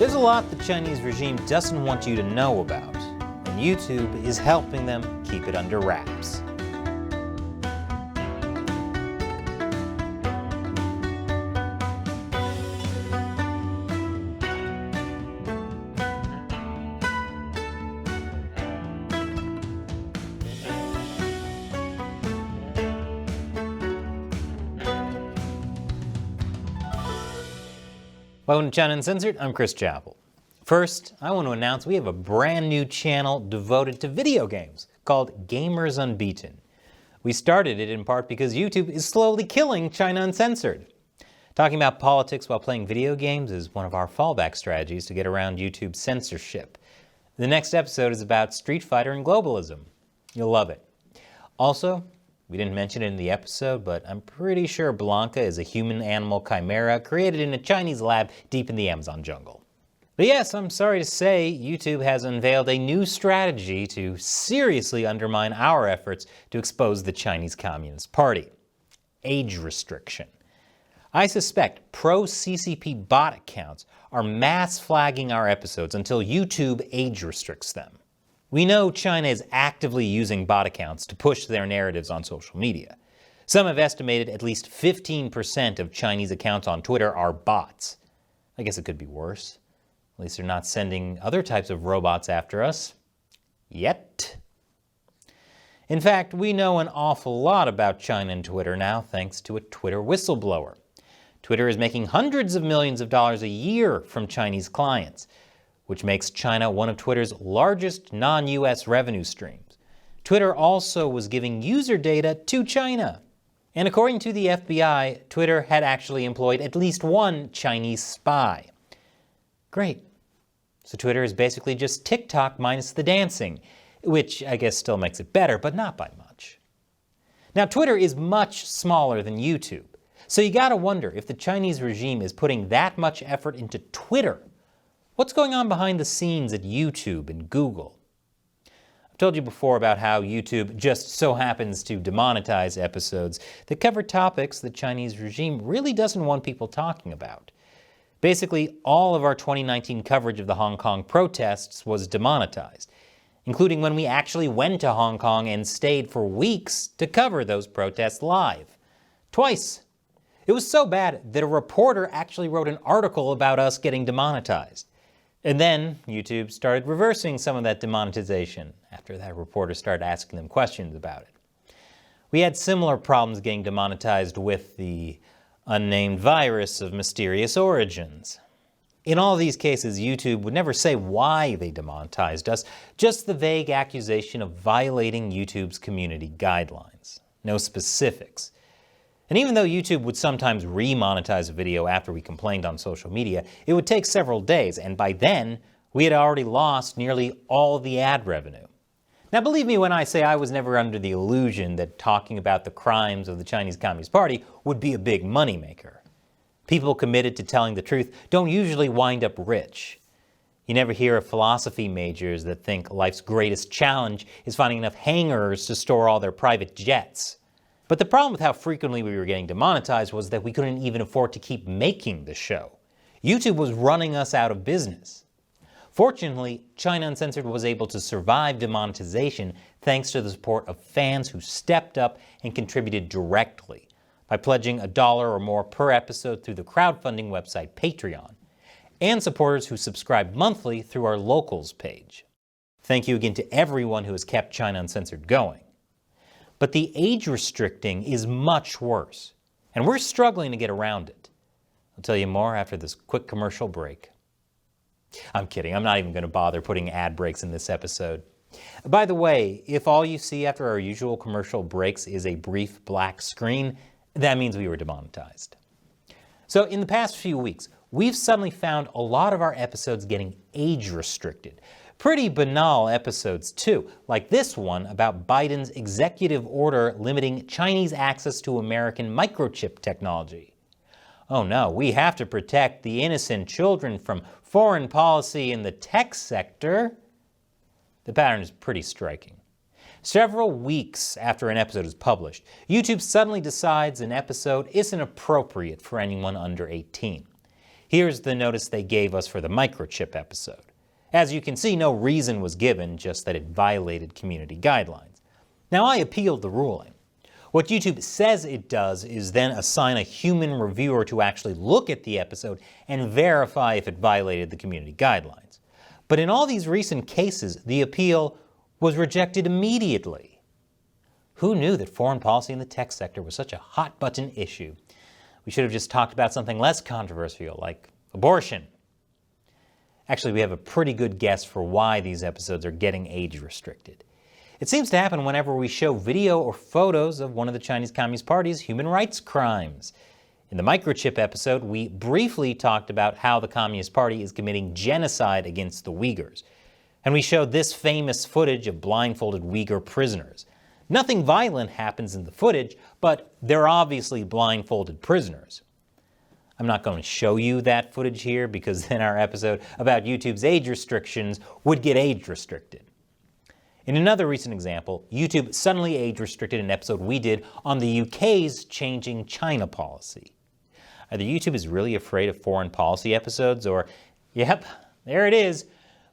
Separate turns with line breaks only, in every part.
There's a lot the Chinese regime doesn't want you to know about, and YouTube is helping them keep it under wraps. Welcome to China Uncensored, I'm Chris Chappell. First, I want to announce we have a brand new channel devoted to video games called Gamers Unbeaten. We started it in part because YouTube is slowly killing China Uncensored. Talking about politics while playing video games is one of our fallback strategies to get around YouTube's censorship. The next episode is about Street Fighter and globalism. You'll love it. Also, we didn't mention it in the episode, but I'm pretty sure Blanca is a human-animal chimera created in a Chinese lab deep in the Amazon jungle. But yes, I'm sorry to say, YouTube has unveiled a new strategy to seriously undermine our efforts to expose the Chinese Communist Party: age restriction. I suspect pro-CCP bot accounts are mass flagging our episodes until YouTube age restricts them. We know China is actively using bot accounts to push their narratives on social media. Some have estimated at least 15% of Chinese accounts on Twitter are bots. I guess it could be worse. At least they're not sending other types of robots after us. Yet. In fact, we know an awful lot about China and Twitter now thanks to a Twitter whistleblower. Twitter is making hundreds of millions of dollars a year from Chinese clients, which makes China one of Twitter's largest non-US revenue streams. Twitter also was giving user data to China. And according to the FBI, Twitter had actually employed at least one Chinese spy. Great. So Twitter is basically just TikTok minus the dancing, which I guess still makes it better, but not by much. Now, Twitter is much smaller than YouTube, so you gotta wonder if the Chinese regime is putting that much effort into Twitter. What's going on behind the scenes at YouTube and Google? I've told you before about how YouTube just so happens to demonetize episodes that cover topics the Chinese regime really doesn't want people talking about. Basically, all of our 2019 coverage of the Hong Kong protests was demonetized, including when we actually went to Hong Kong and stayed for weeks to cover those protests live. Twice. It was so bad that a reporter actually wrote an article about us getting demonetized. And then YouTube started reversing some of that demonetization after that reporter started asking them questions about it. We had similar problems getting demonetized with the unnamed virus of mysterious origins. In all these cases, YouTube would never say why they demonetized us, just the vague accusation of violating YouTube's community guidelines. No specifics. And even though YouTube would sometimes re-monetize a video after we complained on social media, it would take several days, and by then, we had already lost nearly all the ad revenue. Now believe me when I say I was never under the illusion that talking about the crimes of the Chinese Communist Party would be a big moneymaker. People committed to telling the truth don't usually wind up rich. You never hear of philosophy majors that think life's greatest challenge is finding enough hangars to store all their private jets. But the problem with how frequently we were getting demonetized was that we couldn't even afford to keep making the show. YouTube was running us out of business. Fortunately, China Uncensored was able to survive demonetization thanks to the support of fans who stepped up and contributed directly by pledging $1 or more per episode through the crowdfunding website Patreon, and supporters who subscribe monthly through our Locals page. Thank you again to everyone who has kept China Uncensored going. But the age restricting is much worse, and we're struggling to get around it. I'll tell you more after this quick commercial break. I'm kidding, I'm not even going to bother putting ad breaks in this episode. By the way, if all you see after our usual commercial breaks is a brief black screen, that means we were demonetized. So in the past few weeks, we've suddenly found a lot of our episodes getting age restricted. Pretty banal episodes too, like this one about Biden's executive order limiting Chinese access to American microchip technology. Oh no, we have to protect the innocent children from foreign policy in the tech sector. The pattern is pretty striking. Several weeks after an episode is published, YouTube suddenly decides an episode isn't appropriate for anyone under 18. Here's the notice they gave us for the microchip episode. As you can see, no reason was given, just that it violated community guidelines. Now, I appealed the ruling. What YouTube says it does is then assign a human reviewer to actually look at the episode and verify if it violated the community guidelines. But in all these recent cases, the appeal was rejected immediately. Who knew that foreign policy in the tech sector was such a hot-button issue? We should have just talked about something less controversial, like abortion. Actually, we have a pretty good guess for why these episodes are getting age-restricted. It seems to happen whenever we show video or photos of one of the Chinese Communist Party's human rights crimes. In the microchip episode, we briefly talked about how the Communist Party is committing genocide against the Uyghurs. And we showed this famous footage of blindfolded Uyghur prisoners. Nothing violent happens in the footage, but they're obviously blindfolded prisoners. I'm not going to show you that footage here because then our episode about YouTube's age restrictions would get age restricted. In another recent example, YouTube suddenly age restricted an episode we did on the UK's changing China policy. Either YouTube is really afraid of foreign policy episodes or, yep, there it is.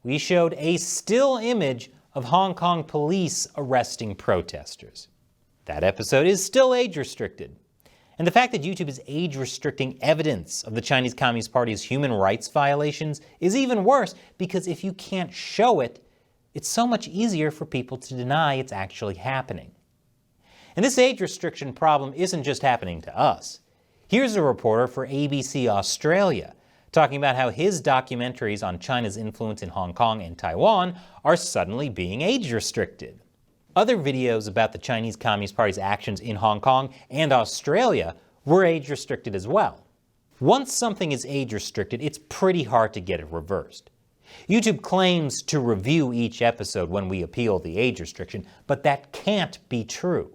We showed a still image of Hong Kong police arresting protesters. That episode is still age restricted. And the fact that YouTube is age restricting evidence of the Chinese Communist Party's human rights violations is even worse because if you can't show it, it's so much easier for people to deny it's actually happening. And this age restriction problem isn't just happening to us. Here's a reporter for ABC Australia talking about how his documentaries on China's influence in Hong Kong and Taiwan are suddenly being age restricted. Other videos about the Chinese Communist Party's actions in Hong Kong and Australia were age restricted as well. Once something is age restricted, it's pretty hard to get it reversed. YouTube claims to review each episode when we appeal the age restriction, but that can't be true.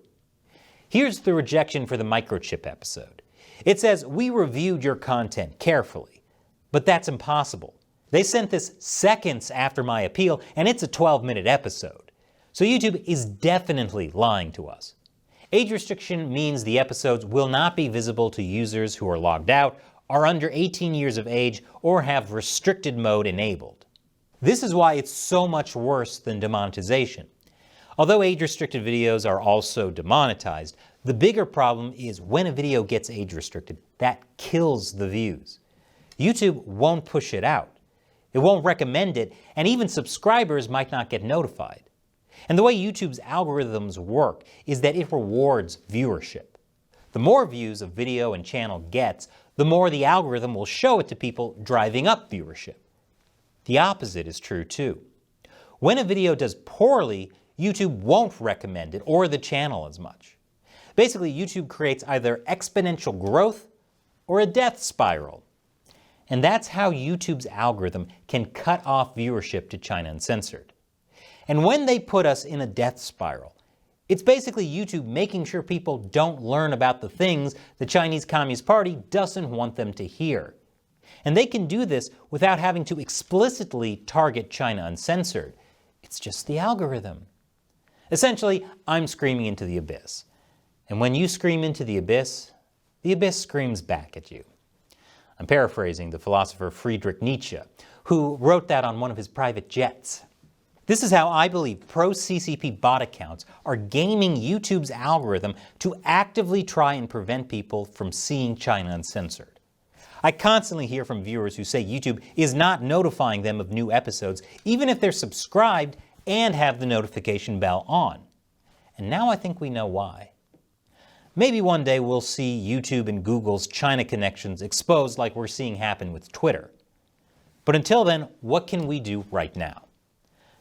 Here's the rejection for the microchip episode. It says, "We reviewed your content carefully," but that's impossible. They sent this seconds after my appeal, and it's a 12-minute episode. So YouTube is definitely lying to us. Age restriction means the episodes will not be visible to users who are logged out, are under 18 years of age, or have restricted mode enabled. This is why it's so much worse than demonetization. Although age-restricted videos are also demonetized, the bigger problem is when a video gets age-restricted, that kills the views. YouTube won't push it out. It won't recommend it, and even subscribers might not get notified. And the way YouTube's algorithms work is that it rewards viewership. The more views a video and channel gets, the more the algorithm will show it to people, driving up viewership. The opposite is true too. When a video does poorly, YouTube won't recommend it or the channel as much. Basically, YouTube creates either exponential growth or a death spiral. And that's how YouTube's algorithm can cut off viewership to China Uncensored. And when they put us in a death spiral, it's basically YouTube making sure people don't learn about the things the Chinese Communist Party doesn't want them to hear. And they can do this without having to explicitly target China Uncensored. It's just the algorithm. Essentially, I'm screaming into the abyss. And when you scream into the abyss screams back at you. I'm paraphrasing the philosopher Friedrich Nietzsche, who wrote that on one of his private jets. This is how I believe pro-CCP bot accounts are gaming YouTube's algorithm to actively try and prevent people from seeing China Uncensored. I constantly hear from viewers who say YouTube is not notifying them of new episodes, even if they're subscribed and have the notification bell on. And now I think we know why. Maybe one day we'll see YouTube and Google's China connections exposed like we're seeing happen with Twitter. But until then, what can we do right now?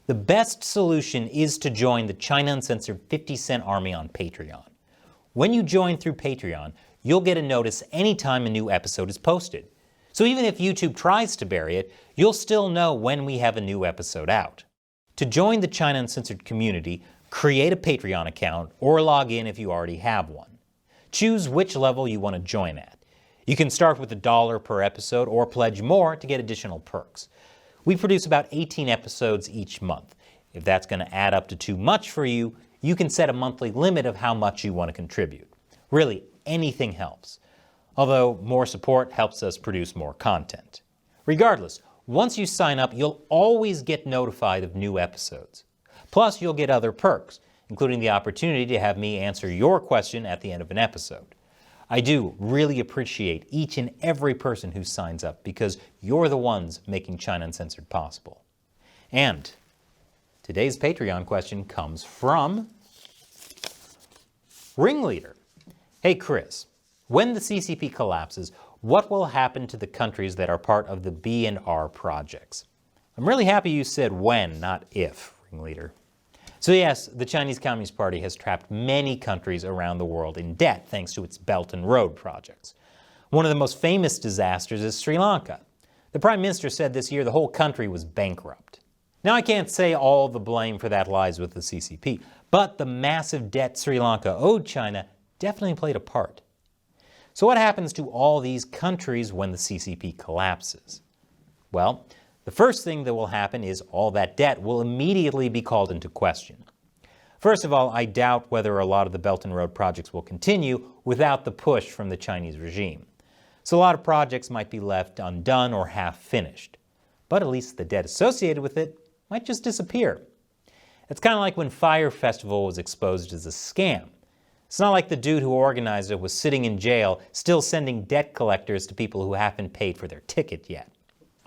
The best solution is to join the China Uncensored 50-cent army on Patreon. When you join through Patreon, you'll get a notice anytime a new episode is posted. So even if YouTube tries to bury it, you'll still know when we have a new episode out. To join the China Uncensored community, create a Patreon account or log in if you already have one. Choose which level you want to join at. You can start with $1 per episode or pledge more to get additional perks. We produce about 18 episodes each month. If that's going to add up to too much for you, you can set a monthly limit of how much you want to contribute. Really, anything helps. Although more support helps us produce more content. Regardless, once you sign up, you'll always get notified of new episodes. Plus, you'll get other perks, including the opportunity to have me answer your question at the end of an episode. I do really appreciate each and every person who signs up because you're the ones making China Uncensored possible. And today's Patreon question comes from Ringleader. Hey Chris, when the CCP collapses, what will happen to the countries that are part of the B and R projects? I'm really happy you said when, not if, Ringleader. So yes, the Chinese Communist Party has trapped many countries around the world in debt thanks to its Belt and Road projects. One of the most famous disasters is Sri Lanka. The Prime Minister said this year the whole country was bankrupt. Now I can't say all the blame for that lies with the CCP, but the massive debt Sri Lanka owed China definitely played a part. So what happens to all these countries when the CCP collapses? Well, the first thing that will happen is all that debt will immediately be called into question. First of all, I doubt whether a lot of the Belt and Road projects will continue without the push from the Chinese regime. So a lot of projects might be left undone or half finished. But at least the debt associated with it might just disappear. It's kind of like when Fire Festival was exposed as a scam. It's not like the dude who organized it was sitting in jail, still sending debt collectors to people who haven't paid for their ticket yet.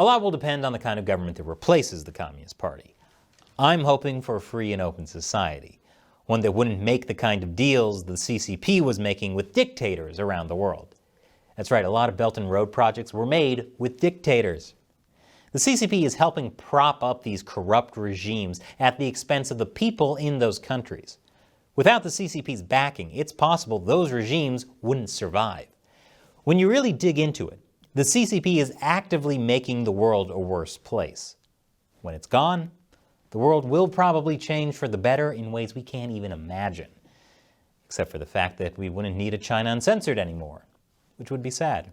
A lot will depend on the kind of government that replaces the Communist Party. I'm hoping for a free and open society, one that wouldn't make the kind of deals the CCP was making with dictators around the world. That's right, a lot of Belt and Road projects were made with dictators. The CCP is helping prop up these corrupt regimes at the expense of the people in those countries. Without the CCP's backing, it's possible those regimes wouldn't survive. When you really dig into it, the CCP is actively making the world a worse place. When it's gone, the world will probably change for the better in ways we can't even imagine. Except for the fact that we wouldn't need a China Uncensored anymore, which would be sad.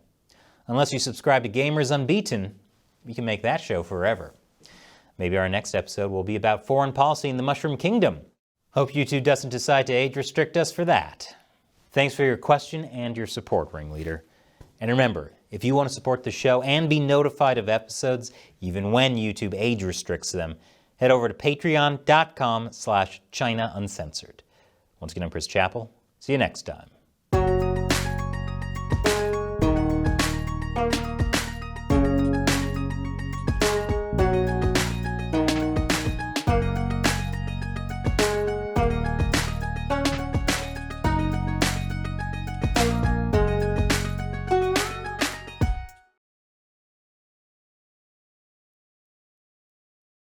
Unless you subscribe to Gamers Unbeaten, we can make that show forever. Maybe our next episode will be about foreign policy in the Mushroom Kingdom. Hope YouTube doesn't decide to age restrict us for that. Thanks for your question and your support, Ringleader. And remember, if you want to support the show and be notified of episodes, even when YouTube age restricts them, head over to patreon.com/China Uncensored. Once again, I'm Chris Chappell. See you next time.